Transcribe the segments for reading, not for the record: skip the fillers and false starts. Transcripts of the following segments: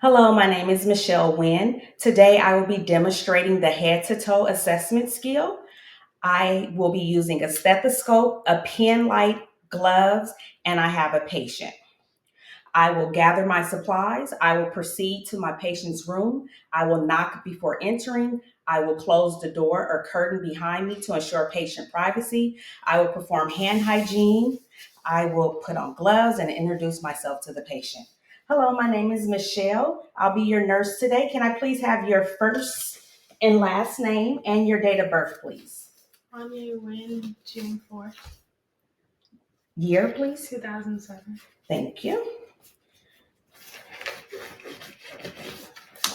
Hello, my name is Michelle Wynn. Today I will be demonstrating the head to toe assessment skill. I will be using a stethoscope, a pen light, gloves, and I have a patient. I will gather my supplies. I will proceed to my patient's room. I will knock before entering. I will close the door or curtain behind me to ensure patient privacy. I will perform hand hygiene. I will put on gloves and introduce myself to the patient. Hello, my name is Michelle. I'll be your nurse today. Can I please have your first and last name and your date of birth, please? Anya Wynn, June 4th, Year, please. 2007. Thank you.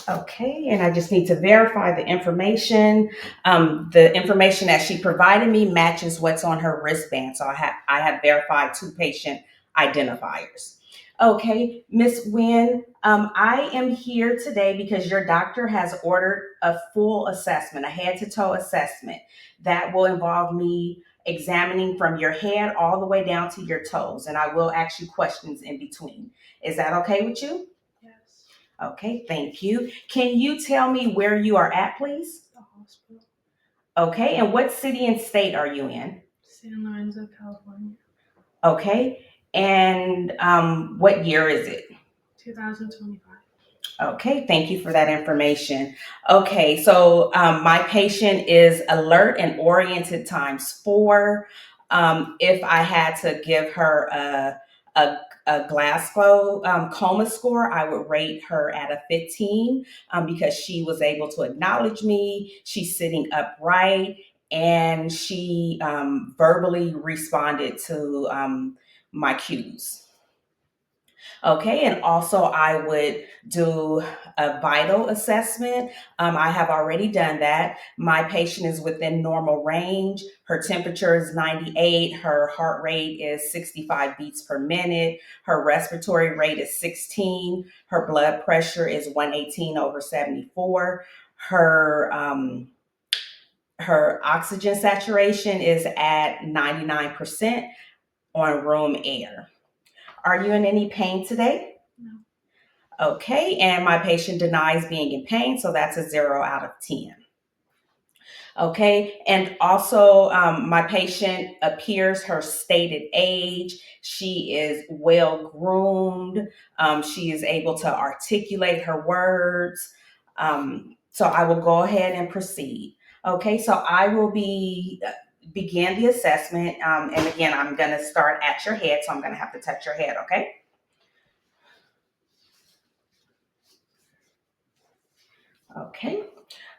Okay, and I just need to verify the information. The information that she provided me matches what's on her wristband. So I have verified two patient identifiers. Okay, Miss Wynn, I am here today because your doctor has ordered a full assessment, a head to toe assessment that will involve me examining from your head all the way down to your toes, and I will ask you questions in between. Is that okay with you? Yes. Okay, thank you. Can you tell me where you are at, please? The hospital. Okay, and what city and state are you in? San Lorenzo, California. Okay, and what year is it? 2025. Okay, thank you for that information. Okay, so my patient is alert and oriented times four. If I had to give her a Glasgow coma score, I would rate her at a 15 because she was able to acknowledge me. She's sitting upright and she verbally responded to my cues. Okay, and also I would do a vital assessment. I have already done that. My patient is within normal range. Her temperature is 98. Her heart rate is 65 beats per minute. Her respiratory rate is 16. Her blood pressure is 118 over 74. Her oxygen saturation is at 99% on room air. Are you in any pain today? No. Okay, and my patient denies being in pain, so that's a 0 out of 10. Okay, and also my patient appears her stated age. She is well groomed. She is able to articulate her words. So I will go ahead and proceed. Okay, so I will begin the assessment. And again, I'm going to start at your head, so I'm going to have to touch your head, okay? Okay.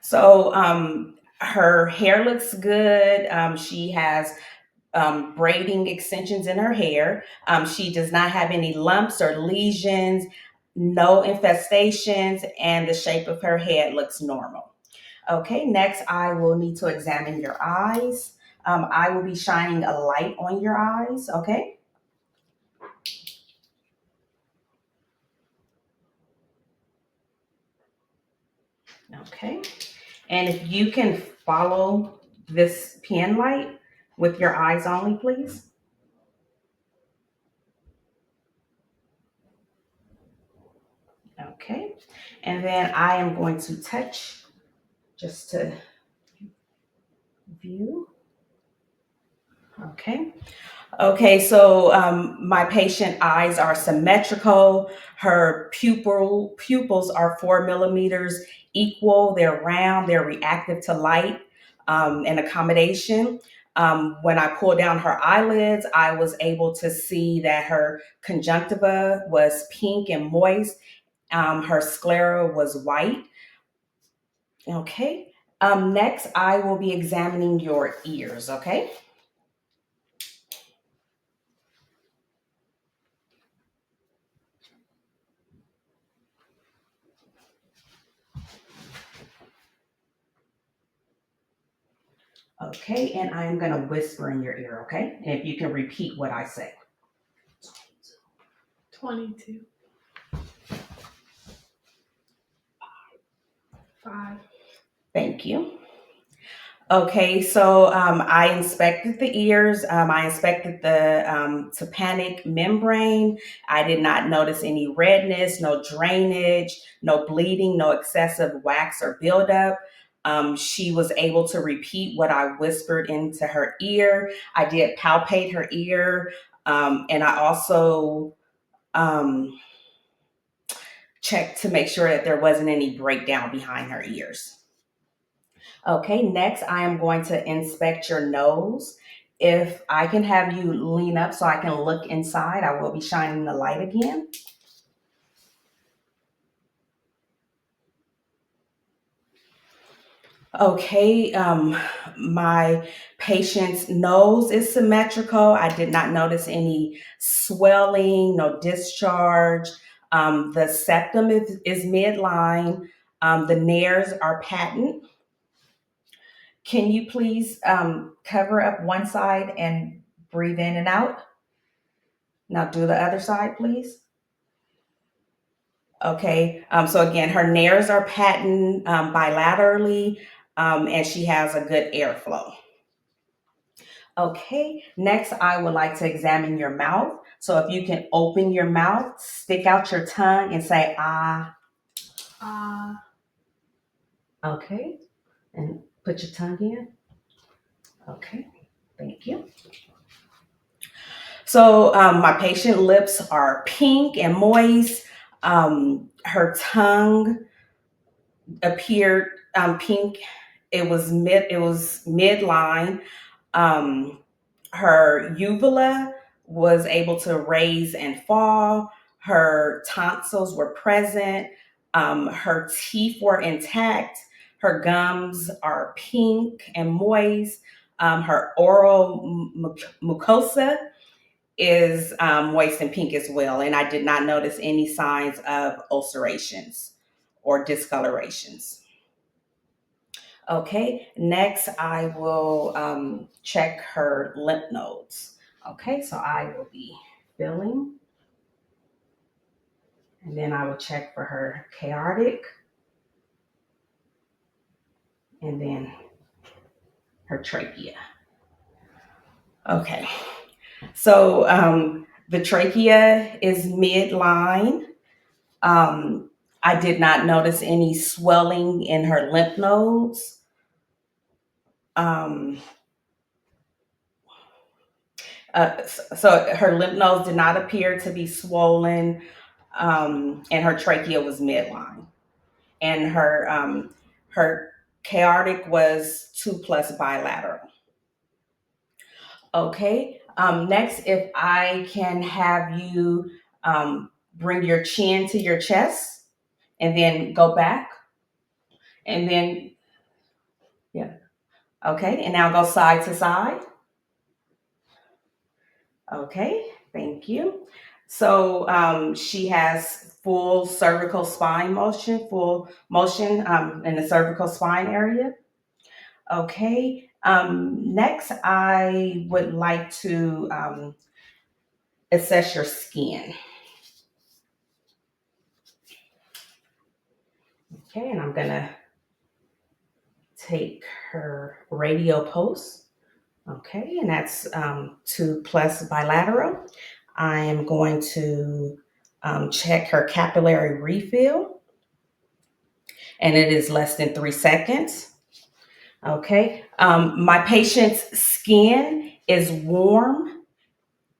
So her hair looks good. She has braiding extensions in her hair. She does not have any lumps or lesions, no infestations, and the shape of her head looks normal. Okay, next I will need to examine your eyes. I will be shining a light on your eyes, okay? Okay. And if you can follow this pen light with your eyes only, please. Okay. And then I am going to touch just to view. Okay. Okay, so my patient eyes are symmetrical. Her pupils are 4 millimeters equal. They're round. They're reactive to light and accommodation. When I pulled down her eyelids, I was able to see that her conjunctiva was pink and moist. Her sclera was white. Okay. Next, I will be examining your ears. Okay. Okay, and I'm going to whisper in your ear, okay? And if you can repeat what I say. 22. 5. Thank you. Okay, so I inspected the ears. I inspected the tympanic membrane. I did not notice any redness, no drainage, no bleeding, no excessive wax or buildup. She was able to repeat what I whispered into her ear. I did palpate her ear, and I also um, checked to make sure that there wasn't any breakdown behind her ears. Okay, next I am going to inspect your nose. If I can have you lean up so I can look inside, I will be shining the light again. Okay, my patient's nose is symmetrical. I did not notice any swelling, no discharge. The septum is midline. The nares are patent. Can you please cover up one side and breathe in and out? Now do the other side, please. Okay. So again, her nares are patent bilaterally, and she has a good airflow. Okay. Next, I would like to examine your mouth. So if you can open your mouth, stick out your tongue, and say ah. Uh, Okay. And put your tongue in. Okay. Thank you. So my patient lips are pink and moist. Her tongue appeared pink. It was midline. Um, her uvula was able to raise and fall. Her tonsils were present. Her teeth were intact. Her gums are pink and moist. Her oral mucosa is moist and pink as well. And I did not notice any signs of ulcerations or discolorations. Okay, next I will check her lymph nodes. Okay, so I will be filling, and then I will check for her chaotic, and then her trachea. Okay, so the trachea is midline. Um, I did not notice any swelling in her lymph nodes. Um, so her lymph nodes did not appear to be swollen, and her trachea was midline, and her chaotic was 2 plus bilateral. Okay. Next, if I can have you bring your chin to your chest, and then go back, and then yeah. Okay, and now go side to side. Okay, thank you. So she has full cervical spine motion, full motion in the cervical spine area. Okay. Next, I would like to assess your skin. Okay, and I'm gonna take her radial pulse. Okay, and that's 2 plus bilateral. I am going to check her capillary refill, and it is less than 3 seconds. Okay. My patient's skin is warm,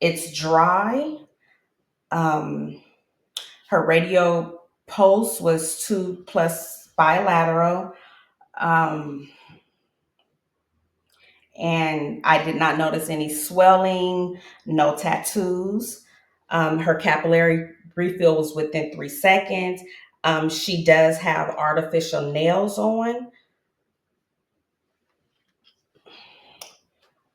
it's dry. Um, Her radio pulse was 2 plus bilateral. Um, and I did not notice any swelling, no tattoos. Her capillary refill was within 3 seconds. She does have artificial nails on.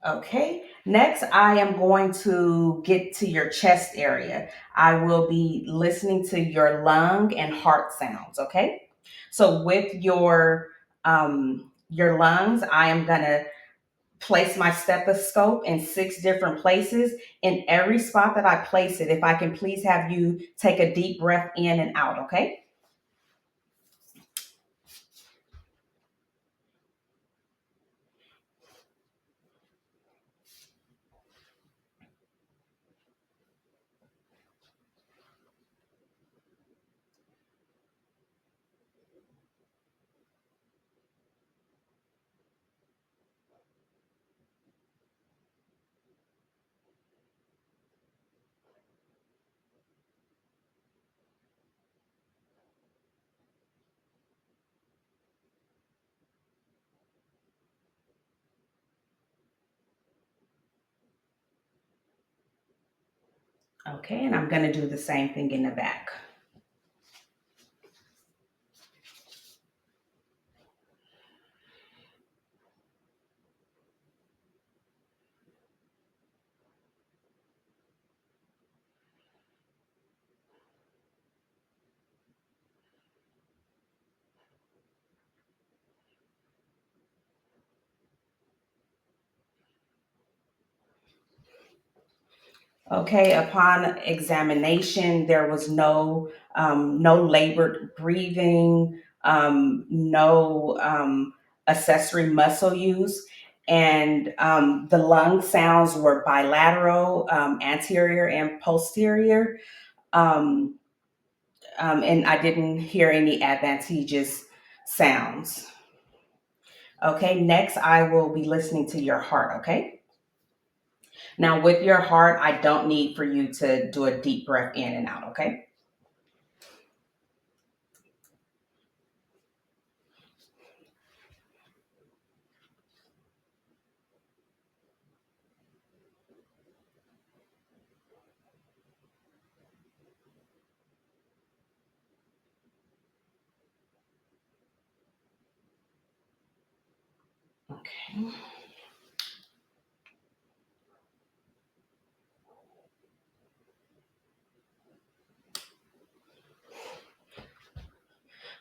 Okay. Next, I am going to get to your chest area. I will be listening to your lung and heart sounds. Okay. So with your lungs, I am gonna place my stethoscope in 6 different places. In every spot that I place it, if I can please have you take a deep breath in and out. Okay. Okay, and I'm going to do the same thing in the back. Okay, upon examination, there was no labored breathing, no accessory muscle use, and the lung sounds were bilateral, anterior and posterior, um, and I didn't hear any advantageous sounds. Okay, next I will be listening to your heart. Okay. Now, with your heart, I don't need for you to do a deep breath in and out, okay? Okay.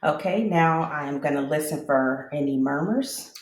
Okay, now I'm going to listen for any murmurs.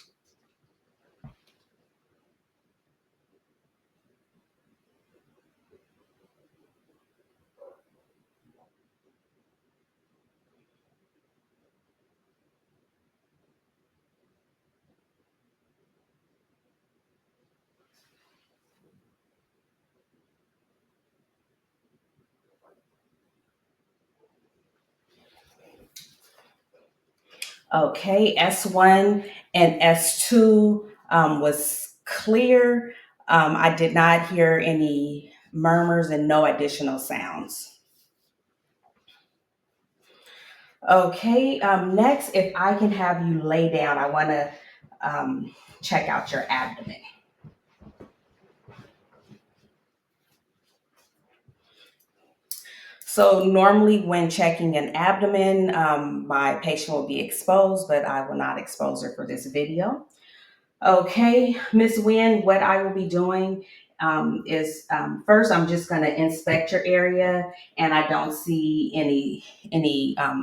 Okay, S1 and S2 was clear. I did not hear any murmurs and no additional sounds. Okay, next, if I can have you lay down, I want to check out your abdomen. So normally when checking an abdomen, my patient will be exposed, but I will not expose her for this video. Okay, Miss Wynn, what I will be doing is first I'm just going to inspect your area, and I don't see any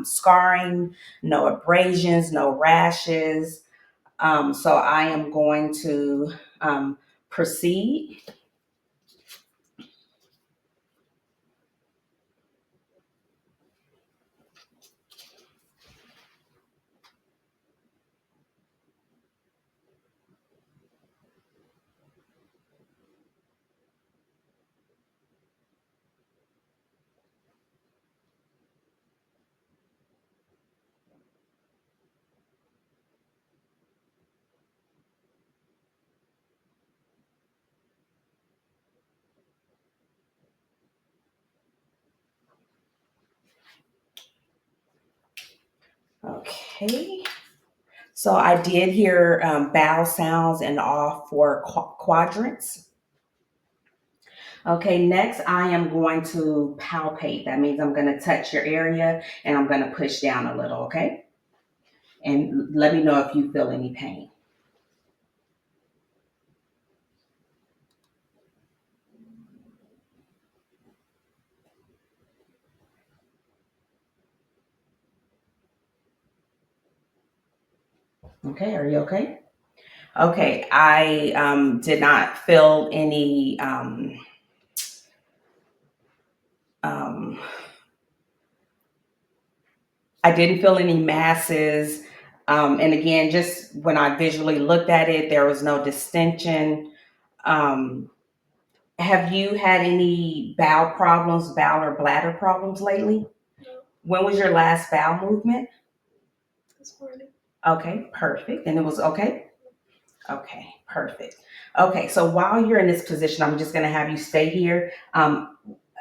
scarring, no abrasions, no rashes. So I am going to proceed. Okay. So I did hear bowel sounds in all four quadrants. Okay, next I am going to palpate. That means I'm going to touch your area and I'm going to push down a little, okay? And let me know if you feel any pain. Okay, are you okay? Okay, I did not feel any um, I didn't feel any masses. And again, just when I visually looked at it, there was no distension. Um, have you had any bowel problems, bowel or bladder problems lately? No, When was your last bowel movement? this morning. Okay, perfect. And it was okay? Okay, perfect. Okay, so while you're in this position, I'm just going to have you stay here.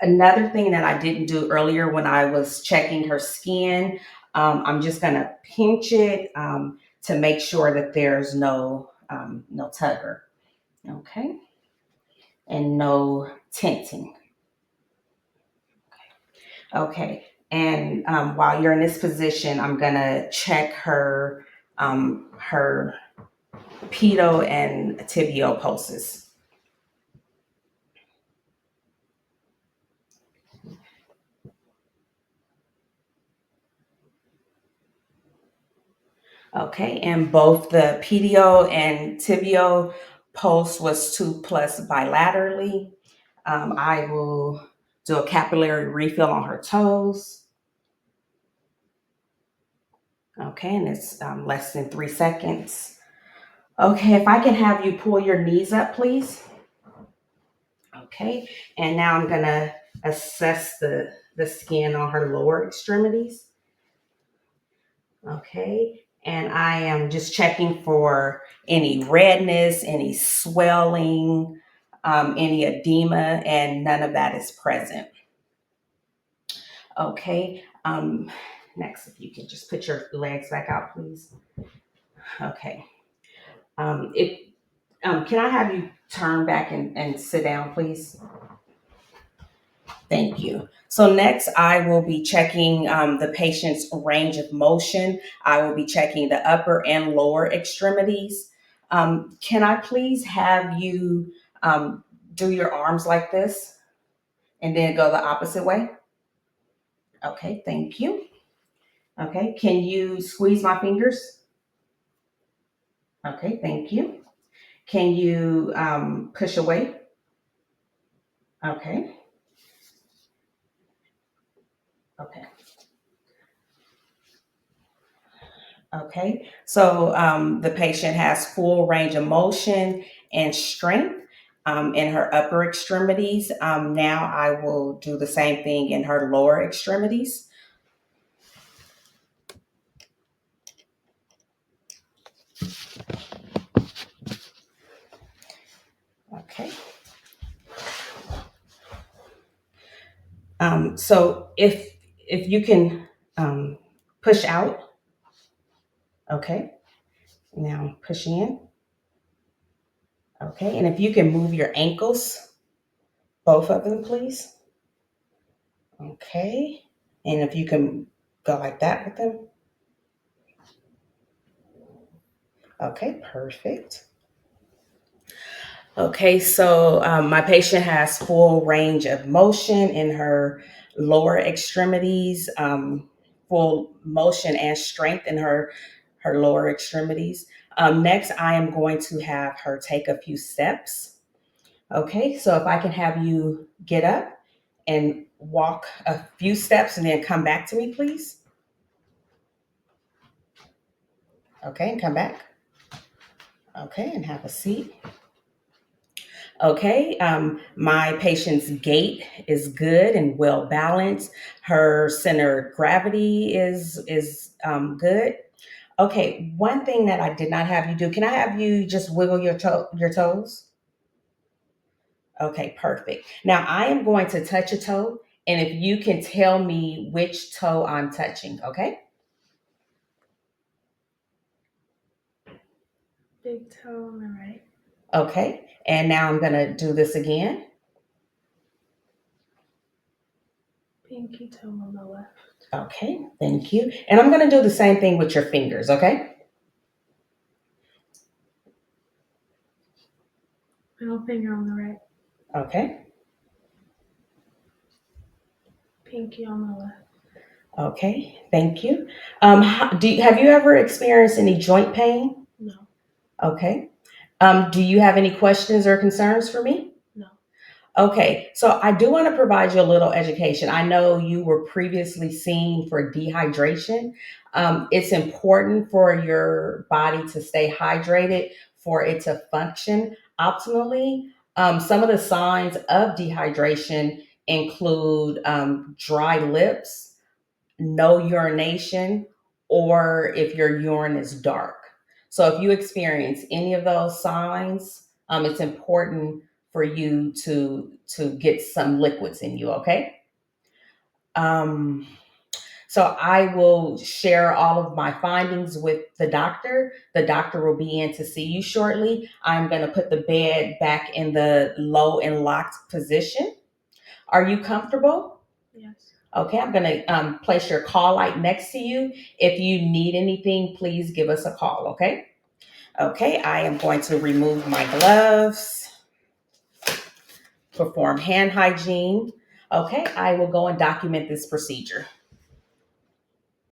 Another thing that I didn't do earlier when I was checking her skin, I'm just going to pinch it to make sure that there's no tugger. Okay, and no tenting. Okay. And while you're in this position, I'm gonna check her pedo and tibial pulses. Okay, and both the pedio and tibial pulse was 2+ bilaterally. I will do a capillary refill on her toes. Okay, and it's less than 3 seconds. Okay, if I can have you pull your knees up, please. Okay, and now I'm gonna assess the skin on her lower extremities. Okay, and I am just checking for any redness, any swelling, any edema, and none of that is present. Okay, next, if you can just put your legs back out, please. Okay, if can I have you turn back and sit down, please? Thank you. So next, I will be checking the patient's range of motion. I will be checking the upper and lower extremities. Can I please have you do your arms like this and then go the opposite way? Okay, thank you. Okay, can you squeeze my fingers? Okay, thank you. Can you push away? Okay, okay. Okay, so the patient has full range of motion and strength in her upper extremities. Now I will do the same thing in her lower extremities. Okay, so if you can push out, okay. Now push in, okay, and if you can move your ankles, both of them, please. Okay, and if you can go like that with them. Okay, perfect. Okay, so my patient has full range of motion in her lower extremities, full motion and strength in her lower extremities. Next, I am going to have her take a few steps. Okay, so if I can have you get up and walk a few steps and then come back to me, please. Okay, and come back. Okay, and have a seat. Okay, my patient's gait is good and well balanced. Her center of gravity is good. Okay, one thing that I did not have you do, can I have you just wiggle your toes? Okay, perfect. Now I am going to touch a toe, and if you can tell me which toe I'm touching, okay? Big toe on the right. Okay, and now I'm gonna do this again. Pinky toe on the left. Okay, thank you. And I'm gonna do the same thing with your fingers, okay? Middle finger on the right. Okay. Pinky on the left. Okay, thank you. Have you ever experienced any joint pain? No. Okay. Do you have any questions or concerns for me? No. Okay, so I do want to provide you a little education. I know you were previously seen for dehydration. It's important for your body to stay hydrated for it to function optimally. Some of the signs of dehydration include dry lips, no urination, or if your urine is dark. So if you experience any of those signs, it's important for you to get some liquids in you. Okay. Um, so I will share all of my findings with the doctor. The doctor will be in to see you shortly. I'm going to put the bed back in the low and locked position. Are you comfortable? Yes. Okay, I'm going to place your call light next to you. If you need anything, please give us a call, okay? Okay, I am going to remove my gloves, perform hand hygiene. Okay, I will go and document this procedure.